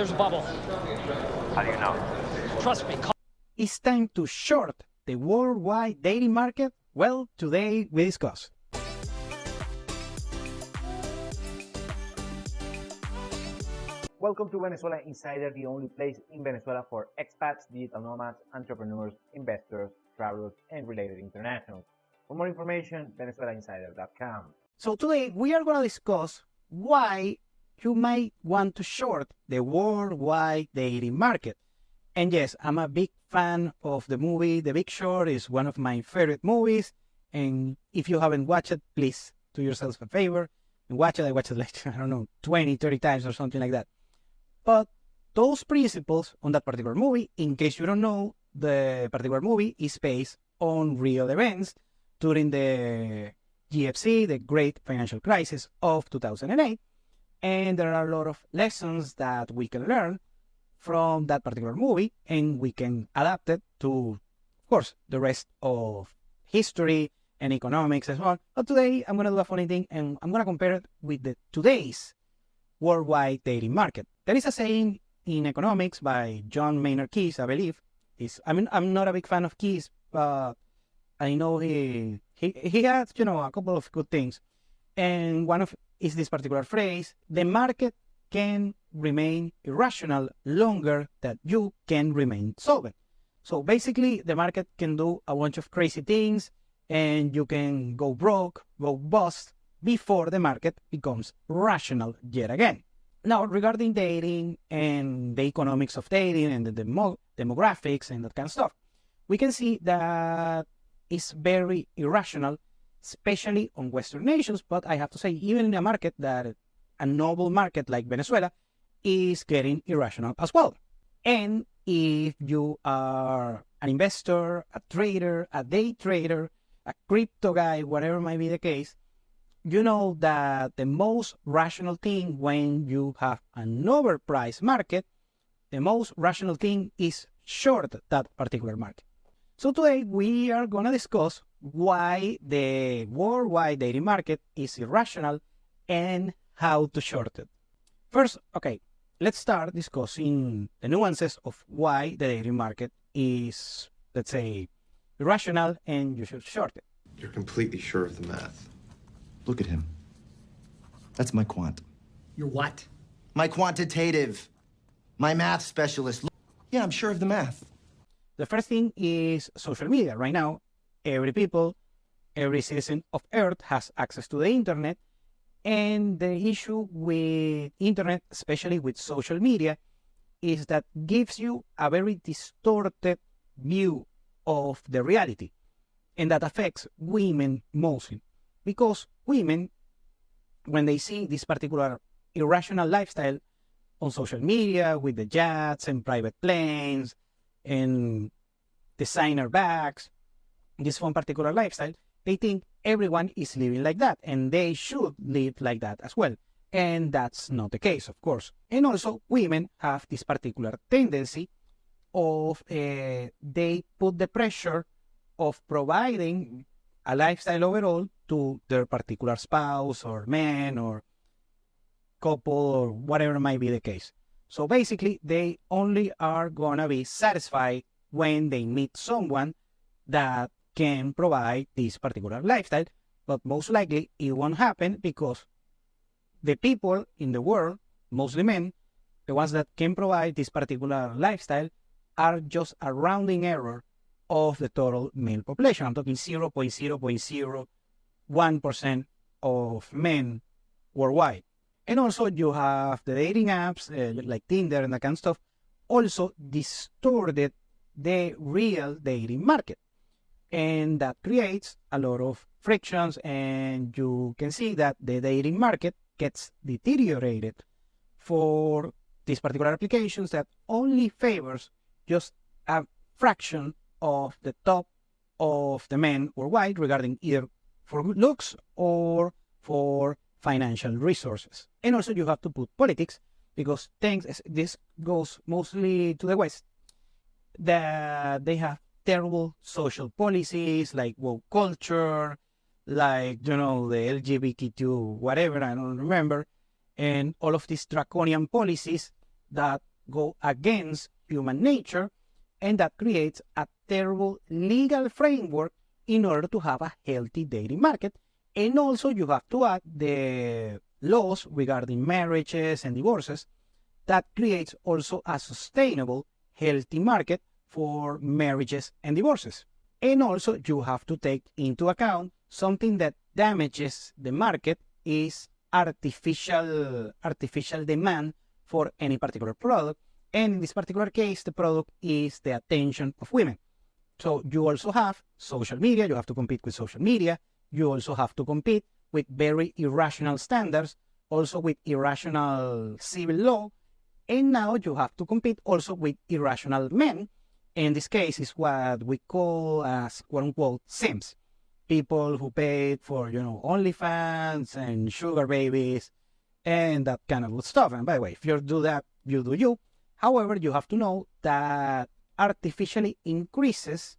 there's a bubble. How do you know? Trust me. It's time to short the worldwide dating market? Well, today we discuss. Welcome to Venezuela Insider, the only place in Venezuela for expats, digital nomads, entrepreneurs, investors, travelers, and related internationals. For more information, venezuelainsider.com. So today we are going to discuss why you might want to short the worldwide dating market. And yes, I'm a big fan of the movie The Big Short. Is one of my favorite movies. And if you haven't watched it, please do yourselves a favor and watch it. I watched it like, I don't know, 20, 30 times or something like that. But those principles on that particular movie, in case you don't know, the particular movie is based on real events during the GFC, the Great Financial Crisis of 2008. And there are a lot of lessons that we can learn from that particular movie, and we can adapt it to, of course, the rest of history and economics as well. But today I'm going to do a funny thing, and I'm going to compare it with the today's worldwide dating market. There is a saying in economics by John Maynard Keynes, I believe. I'm not a big fan of Keynes, but I know he has, a couple of good things. And one of is this particular phrase: the market can remain irrational longer than you can remain solvent. So basically, the market can do a bunch of crazy things, and you can go broke, go bust, before the market becomes rational yet again. Now, regarding dating and the economics of dating and the demographics and that kind of stuff, we can see that it's very irrational, especially on Western nations. But I have to say, even in a market that a noble market like Venezuela is getting irrational as well. And if you are an investor, a trader, a day trader, a crypto guy, whatever might be the case, you know that the most rational thing when you have an overpriced market, the most rational thing is short that particular market. So today we are going to discuss why the worldwide dating market is irrational and how to short it. First, okay, let's start discussing the nuances of why the dating market is, let's say, irrational and you should short it. You're completely sure of the math. Look at him. That's my quant. Your what? My quantitative. My math specialist. Yeah, I'm sure of the math. The first thing is social media. Right now, every citizen of Earth has access to the internet. And the issue with internet, especially with social media, is that gives you a very distorted view of the reality. And that affects women mostly. Because women, when they see this particular irrational lifestyle on social media with the yachts and private planes and designer bags, this one particular lifestyle, they think everyone is living like that and they should live like that as well. And that's not the case, of course. And also, women have this particular tendency of they put the pressure of providing a lifestyle overall to their particular spouse or man or couple or whatever might be the case. So basically, they only are gonna be satisfied when they meet someone that can provide this particular lifestyle, but most likely it won't happen because the people in the world, mostly men, the ones that can provide this particular lifestyle, are just a rounding error of the total male population. I'm talking 0.001% of men worldwide. And also you have the dating apps like Tinder and that kind of stuff also distorted the real dating market. And that creates a lot of frictions, and you can see that the dating market gets deteriorated for these particular applications that only favors just a fraction of the top of the men worldwide regarding either for good looks or for financial resources. And also you have to put politics, because this goes mostly to the West, that they have terrible social policies like woke culture, like, the LGBTQ, whatever, I don't remember, and all of these draconian policies that go against human nature, and that creates a terrible legal framework in order to have a healthy dating market. And also you have to add the laws regarding marriages and divorces that creates also a sustainable, healthy market for marriages and divorces. And also you have to take into account something that damages the market is artificial demand for any particular product. And in this particular case, the product is the attention of women. So you also have social media, you have to compete with social media. You also have to compete with very irrational standards, also with irrational civil law. And now you have to compete also with irrational men. In this case is what we call as quote unquote simps. People who paid for, OnlyFans and sugar babies and that kind of good stuff. And by the way, if you do that, you do you. However, you have to know that artificially increases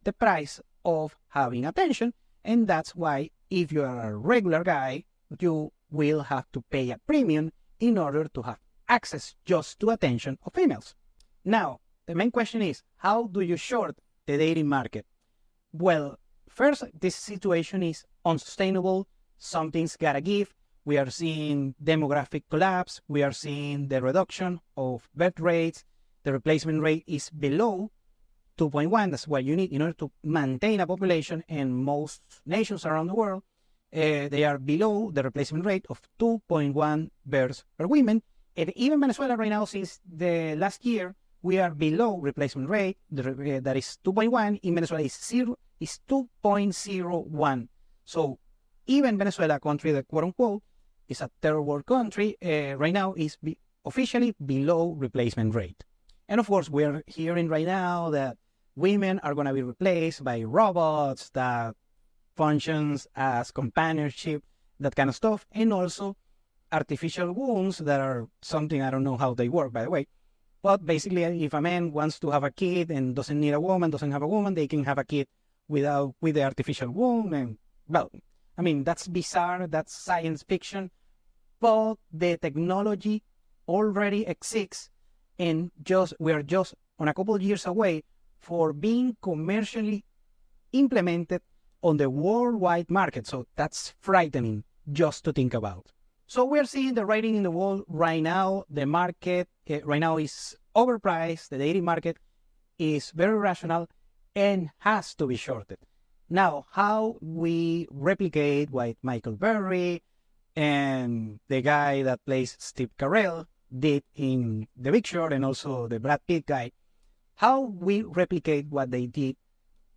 the price of having attention. And that's why if you are a regular guy, you will have to pay a premium in order to have access just to attention of females. Now, the main question is, how do you short the dating market? Well, first, this situation is unsustainable. Something's gotta give. We are seeing demographic collapse. We are seeing the reduction of birth rates. The replacement rate is below 2.1. That's what you need in order to maintain a population. And most nations around the world, they are below the replacement rate of 2.1 births per woman. And even Venezuela right now, since the last year, we are below replacement rate. That is 2.1. In Venezuela is 2.01. So even Venezuela, a country that quote unquote is a third world country, right now is officially below replacement rate. And of course, we're hearing right now that women are going to be replaced by robots that functions as companionship, that kind of stuff. And also artificial wombs that are something, I don't know how they work, by the way. But basically, if a man wants to have a kid and doesn't need a woman, doesn't have a woman, they can have a kid with the artificial womb. And well, I mean, that's bizarre. That's science fiction. But the technology already exists, and we are just on a couple of years away for being commercially implemented on the worldwide market. So that's frightening just to think about. So we're seeing the writing in the wall right now. The market right now is overpriced. The dating market is very rational and has to be shorted. Now, how we replicate what Michael Burry and the guy that plays Steve Carell did in The Big Short, and also the Brad Pitt guy, how we replicate what they did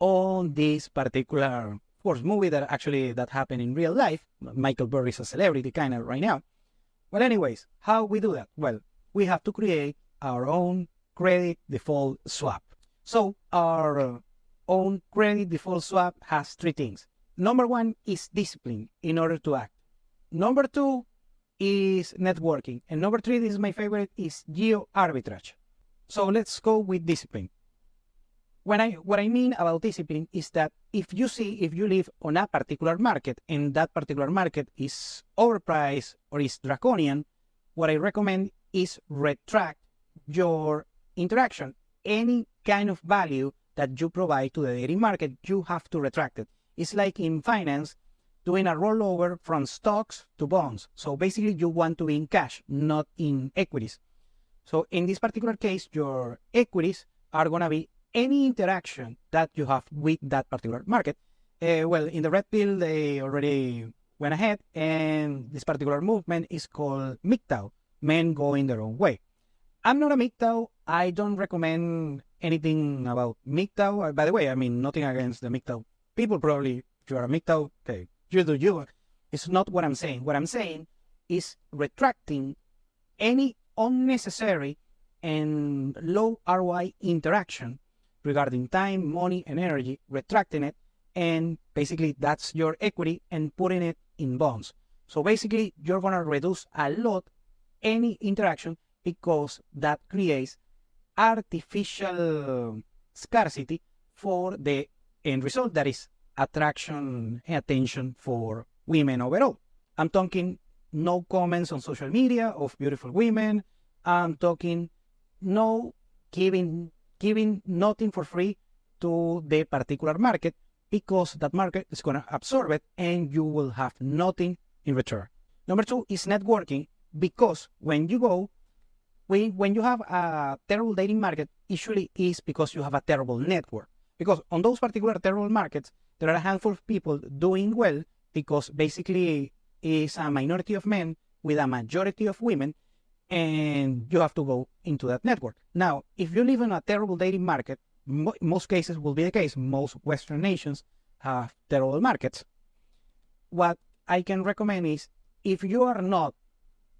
on this particular, of course, movie that happened in real life. Michael Burry is a celebrity kind of right now. But anyways, how we do that? Well, we have to create our own credit default swap. So our own credit default swap has three things. Number one is discipline in order to act. Number two is networking. And number three, this is my favorite, is geo arbitrage. So let's go with discipline. What I mean about discipline is that if you live on a particular market and that particular market is overpriced or is draconian, what I recommend is retract your interaction. Any kind of value that you provide to the dating market, you have to retract it. It's like in finance, doing a rollover from stocks to bonds. So basically you want to be in cash, not in equities. So in this particular case, your equities are going to be any interaction that you have with that particular market. Well, in the red pill, they already went ahead, and this particular movement is called MGTOW, men going their own way. I'm not a MGTOW. I don't recommend anything about MGTOW. By the way, I mean, nothing against the MGTOW people. Probably, if you are a MGTOW, okay, you do you. It's not what I'm saying. What I'm saying is retracting any unnecessary and low ROI interaction regarding time, money, and energy, retracting it, and basically that's your equity and putting it in bonds. So basically, you're going to reduce a lot any interaction because that creates artificial scarcity for the end result, that is attraction and attention for women overall. I'm talking no comments on social media of beautiful women. I'm talking no giving nothing for free to the particular market, because that market is going to absorb it and you will have nothing in return. Number two is networking, because when you have a terrible dating market, usually is because you have a terrible network. Because on those particular terrible markets, there are a handful of people doing well, because basically it's a minority of men with a majority of women, and you have to go into that network. Now, if you live in a terrible dating market, most cases will be the case. Most Western nations have terrible markets. What I can recommend is, if you are not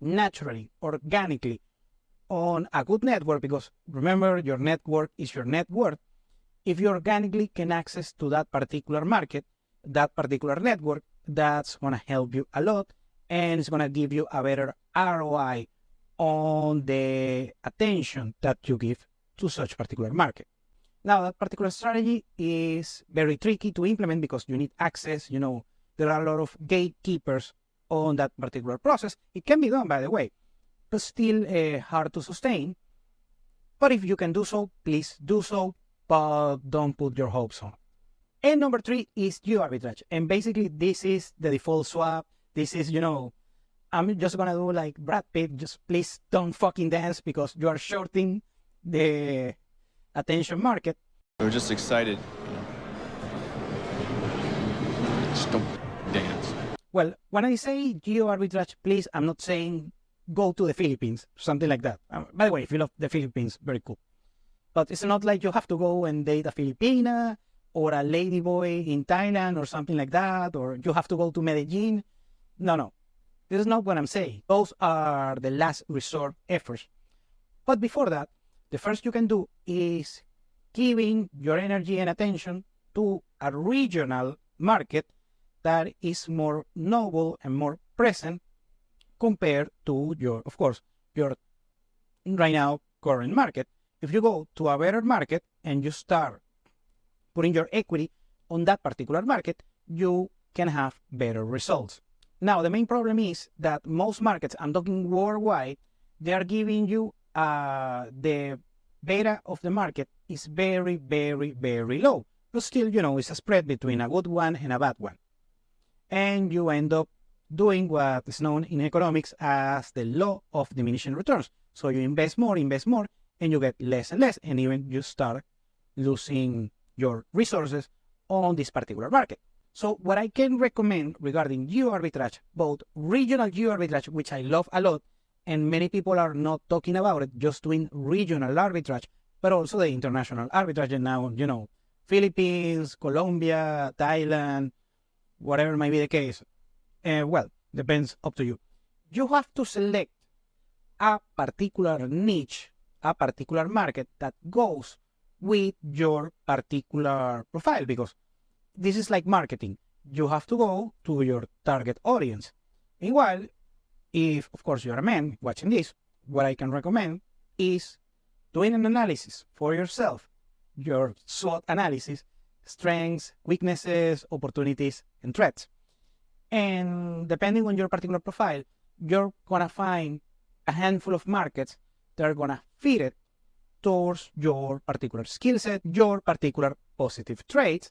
naturally, organically on a good network, because remember, your network is your net worth, if you organically can access to that particular market, that particular network, that's going to help you a lot, and it's going to give you a better ROI on the attention that you give to such particular market. Now, that particular strategy is very tricky to implement because you need access. There are a lot of gatekeepers on that particular process. It can be done, by the way, but still hard to sustain. But if you can do so, please do so, but don't put your hopes on. And number three is geo-arbitrage. And basically, this is the default swap. This is, I'm just going to do like Brad Pitt. Just please don't fucking dance, because you are shorting the attention market. We're just excited. Just don't dance. Well, when I say geo-arbitrage, please, I'm not saying go to the Philippines, something like that. By the way, if you love the Philippines, very cool. But it's not like you have to go and date a Filipina or a ladyboy in Thailand or something like that, or you have to go to Medellin. No. This is not what I'm saying. Those are the last resort efforts. But before that, the first you can do is giving your energy and attention to a regional market that is more noble and more present compared to your right now current market. If you go to a better market and you start putting your equity on that particular market, you can have better results. Now, the main problem is that most markets, I'm talking worldwide, they are giving you the beta of the market is very, very, very low. But still, it's a spread between a good one and a bad one. And you end up doing what is known in economics as the law of diminishing returns. So you invest more, and you get less and less, and even you start losing your resources on this particular market. So what I can recommend regarding geo-arbitrage, both regional geo-arbitrage, which I love a lot, and many people are not talking about it, just doing regional arbitrage, but also the international arbitrage. And now, Philippines, Colombia, Thailand, whatever might be the case. Well, depends up to you. You have to select a particular niche, a particular market that goes with your particular profile, because this is like marketing. You have to go to your target audience. Meanwhile, if, of course, you're a man watching this, what I can recommend is doing an analysis for yourself, your SWOT analysis, strengths, weaknesses, opportunities, and threats. And depending on your particular profile, you're going to find a handful of markets that are going to fit it towards your particular skill set, your particular positive traits.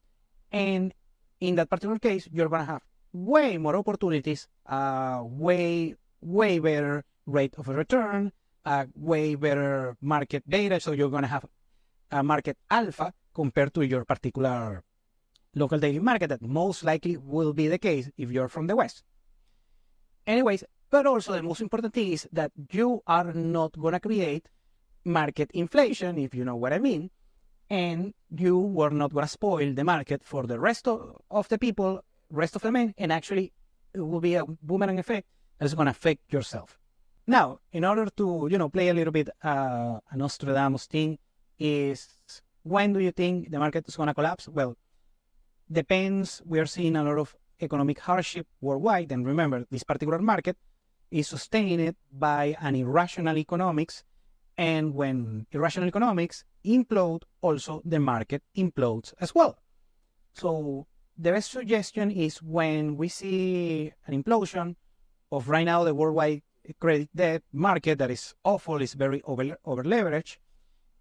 And in that particular case, you're going to have way more opportunities, way better rate of return, way better market data. So you're going to have a market alpha compared to your particular local daily market, that most likely will be the case if you're from the West. Anyways, but also the most important thing is that you are not going to create market inflation, if you know what I mean, and you were not going to spoil the market for the rest of the people, rest of the men, and actually it will be a boomerang effect that's going to affect yourself. Now, in order to, play a little bit an Nostradamus thing, is when do you think the market is going to collapse? Well, depends. We are seeing a lot of economic hardship worldwide, and remember, this particular market is sustained by an irrational economics, and when irrational economics implode, also the market implodes as well. So the best suggestion is when we see an implosion of right now the worldwide credit debt market that is awful, is very over leveraged.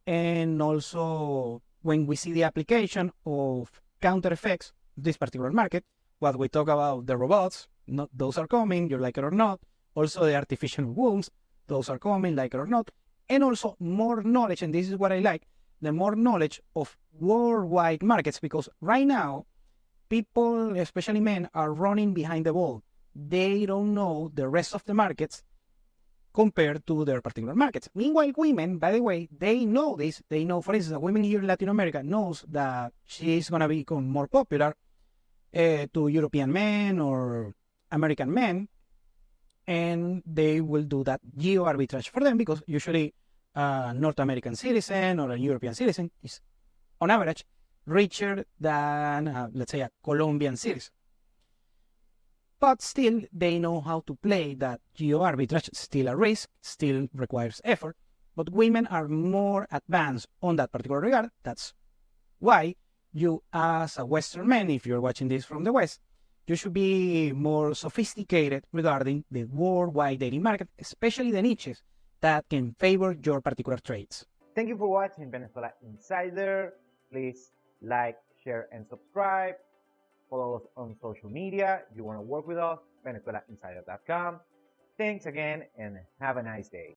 And also, when we see the application of counter effects of this particular market, what we talk about, the robots, not, those are coming, you like it or not. Also, the artificial wombs, those are coming, like it or not. And also, more knowledge, and this is what I like, the more knowledge of worldwide markets, because right now, people, especially men, are running behind the ball. They don't know the rest of the markets compared to their particular markets. Meanwhile, women, by the way, they know this. They know, for instance, a women here in Latin America knows that she's going to become more popular to European men or American men, and they will do that geo arbitrage for them, because usually a North American citizen or a European citizen is, on average, richer than, let's say, a Colombian citizen. But still, they know how to play that geo arbitrage. Still a risk, still requires effort, but women are more advanced on that particular regard. That's why you, as a Western man, if you're watching this from the West, you should be more sophisticated regarding the worldwide dating market, especially the niches that can favor your particular trades. Thank you for watching Venezuela Insider. Please like, share, and subscribe. Follow us on social media. If you want to work with us, VenezuelaInsider.com. Thanks again, and have a nice day.